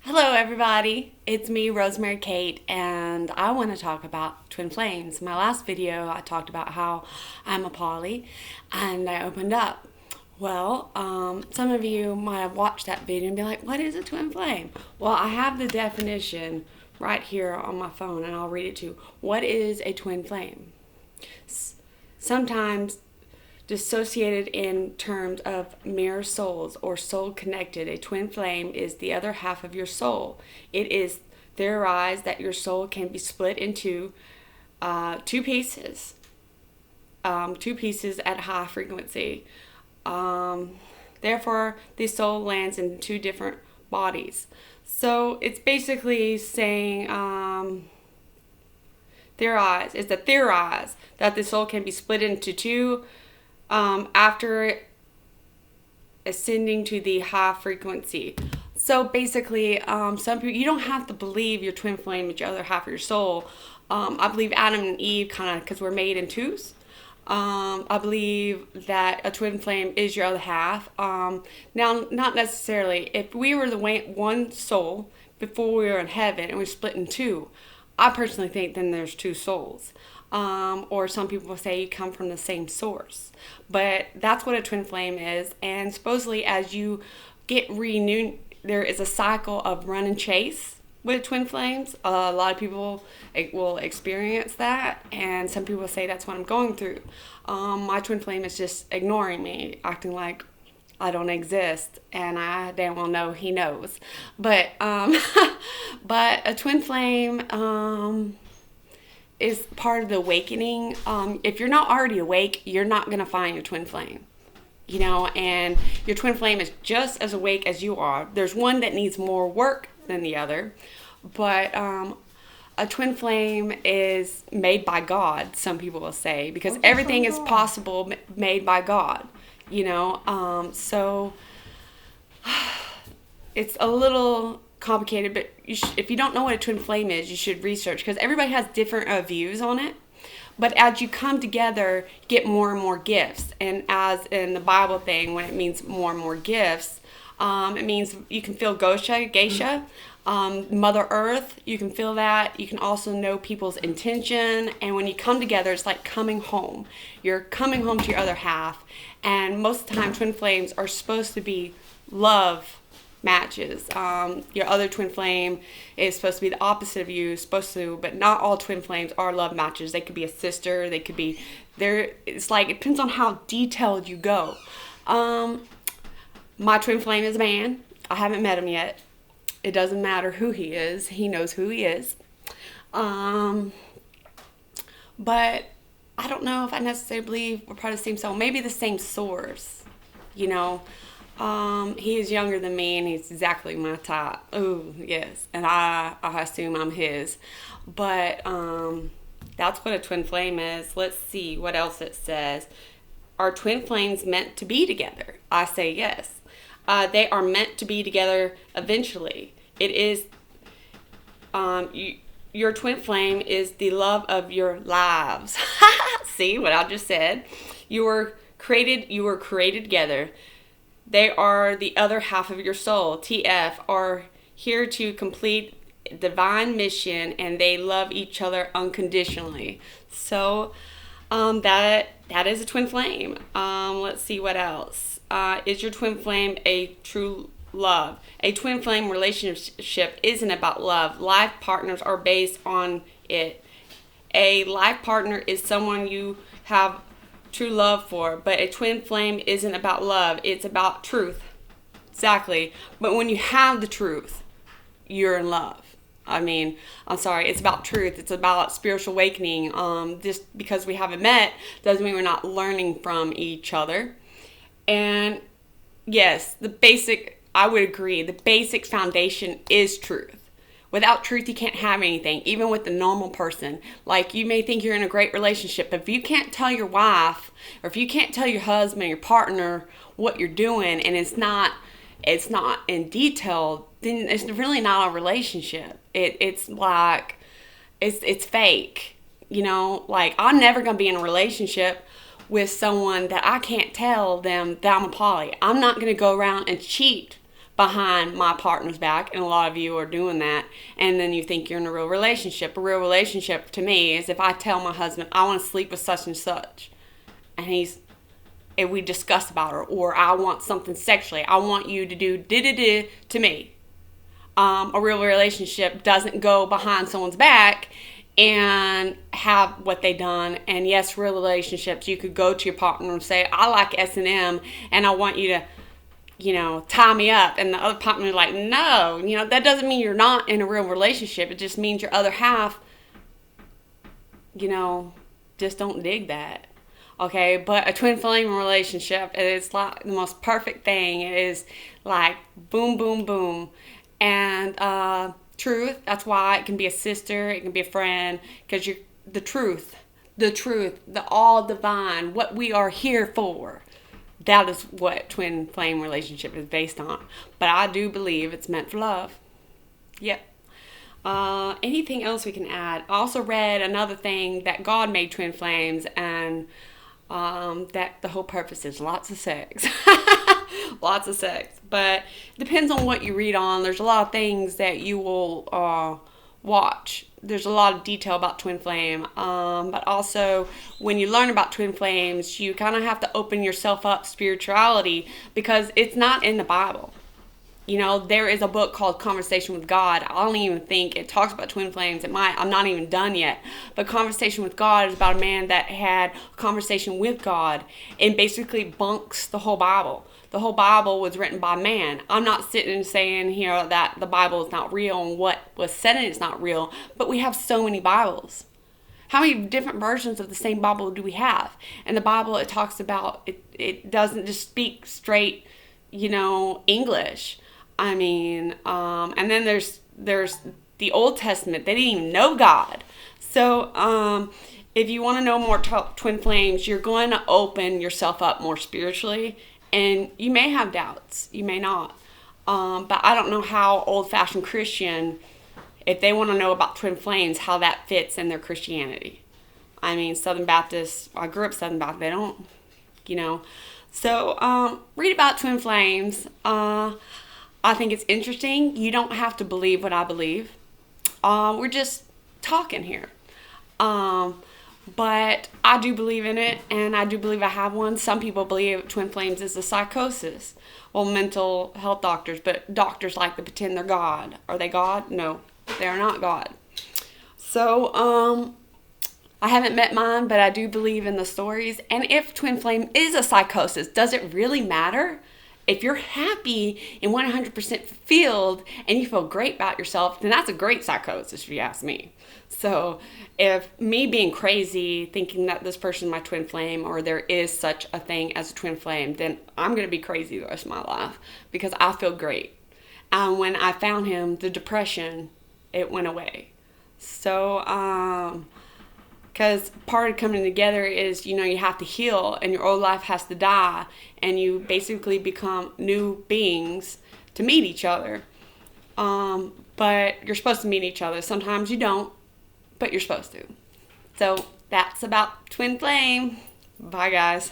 Hello, everybody. It's me, Rosemary Kate, and I want to talk about twin flames. My last video, I talked about how I'm a poly, and I opened up. Well, some of you might have watched that video and be like, "What is a twin flame?" Well, I have the definition right here on my phone, and I'll read it to you. What is a twin flame? Sometimes dissociated in terms of mirror souls or soul connected. A twin flame is the other half of your soul. It is theorized that your soul can be split into two pieces at high frequency. Therefore, the soul lands in two different bodies. So it's basically saying theorize that the soul can be split into two after ascending to the high frequency. So basically, some people, you don't have to believe your twin flame is the other half of your soul. I believe Adam and Eve kind of, because we're made in twos. I believe that a twin flame is your other half. Now, not necessarily. If we were the one soul before we were in heaven and we split in two, I personally think then there's two souls. Or some people say you come from the same source. But that's what a twin flame is. And supposedly as you get renewed, there is a cycle of run and chase with twin flames. A lot of people will experience that. And some people say that's what I'm going through. My twin flame is just ignoring me, acting like I don't exist, and I damn well know he knows. But but a twin flame is part of the awakening. If you're not already awake, you're not gonna find your twin flame. And your twin flame is just as awake as you are. There's one that needs more work than the other, but a twin flame is made by God, some people will say, because everything is possible made by God. So it's a little complicated, but if you don't know what a twin flame is, you should research, because everybody has different views on it. But as you come together, you get more and more gifts. And as in the Bible thing, when it means more and more gifts, it means you can feel geisha, Mother Earth, you can feel that. You can also know people's intention. And when you come together, it's like coming home. You're coming home to your other half. And most of the time, twin flames are supposed to be love matches. Your other twin flame is supposed to be the opposite of you, but not all twin flames are love matches. They could be a sister, they could be there. It's like, it depends on how detailed you go. My twin flame is a man. I haven't met him yet. It doesn't matter who he is, he knows who he is. But I don't know if I necessarily believe we're part of the same soul. Maybe the same source, He is younger than me, and he's exactly my type. Oh, yes. And I assume I'm his. But that's what a twin flame is. Let's see what else it says. Are twin flames meant to be together? I say yes. They are meant to be together eventually. It is, your twin flame is the love of your lives. See what I just said? You were created together. They are the other half of your soul. TF are here to complete divine mission, and they love each other unconditionally. So that is a twin flame. Let's see what else. Is your twin flame a true love? A twin flame relationship isn't about love. Life partners are based on it. A life partner is someone you have true love for, but a twin flame isn't about love. It's about truth. Exactly. But when you have the truth, you're in love. I'm sorry, it's about truth. It's about spiritual awakening. Just because we haven't met doesn't mean we're not learning from each other. And yes, I would agree, the basic foundation is truth. Without truth, you can't have anything, even with the normal person. Like, you may think you're in a great relationship, but if you can't tell your wife, or if you can't tell your husband, your partner, what you're doing, and it's not in detail, then it's really not a relationship. It's like, it's fake. Like, I'm never going to be in a relationship with someone that I can't tell them that I'm a poly. I'm not going to go around and cheat behind my partner's back, and a lot of you are doing that, and then you think you're in a real relationship. A real relationship to me is if I tell my husband I want to sleep with such and such, and we discuss about it, or I want something sexually, I want you to do da-da-da to me. A real relationship doesn't go behind someone's back and have what they done. And yes, real relationships, you could go to your partner and say, I like S&M and I want you to, tie me up. And the other partner is like, no, that doesn't mean you're not in a real relationship. It just means your other half, just don't dig that. Okay, but a twin flame relationship, it's like the most perfect thing. It is like boom, boom, boom. And truth, that's why it can be a sister, it can be a friend, because you're the truth, the all divine, what we are here for. That is what twin flame relationship is based on. But I do believe it's meant for love. Yep. Anything else we can add? I also read another thing that God made twin flames, and that the whole purpose is lots of sex. Lots of sex. But it depends on what you read on. There's a lot of things that you will watch. There's a lot of detail about twin flame. But also, when you learn about twin flames, you kind of have to open yourself up spirituality, because it's not in the Bible. There is a book called Conversation with God. I don't even think it talks about twin flames. I'm not even done yet. But Conversation with God is about a man that had a conversation with God and basically bunks the whole Bible. The whole Bible was written by man. I'm not sitting and saying here that the Bible is not real and what was said in it is not real. But we have so many Bibles. How many different versions of the same Bible do we have? And the Bible, it talks about, it doesn't just speak straight, English. And then there's the Old Testament. They didn't even know God. So if you want to know more twin flames, you're going to open yourself up more spiritually, and you may have doubts. You may not. But I don't know how old-fashioned Christian, if they want to know about twin flames, how that fits in their Christianity. Southern Baptists, I grew up Southern Baptist, they don't, So read about twin flames. I think it's interesting. You don't have to believe what I believe. We're just talking here. But I do believe in it, and I do believe I have one. Some people believe twin flames is a psychosis. Well, mental health doctors, but doctors like to pretend they're God. Are they God? No, they're not God. So, I haven't met mine, but I do believe in the stories. And if twin flame is a psychosis, does it really matter? If you're happy and 100% fulfilled and you feel great about yourself, then that's a great psychosis, if you ask me. So if me being crazy, thinking that this person is my twin flame, or there is such a thing as a twin flame, then I'm going to be crazy the rest of my life, because I feel great. And when I found him, the depression, it went away. So, because part of coming together is, you have to heal, and your old life has to die, and you basically become new beings to meet each other. But you're supposed to meet each other. Sometimes you don't, but you're supposed to. So that's about twin flame. Bye, guys.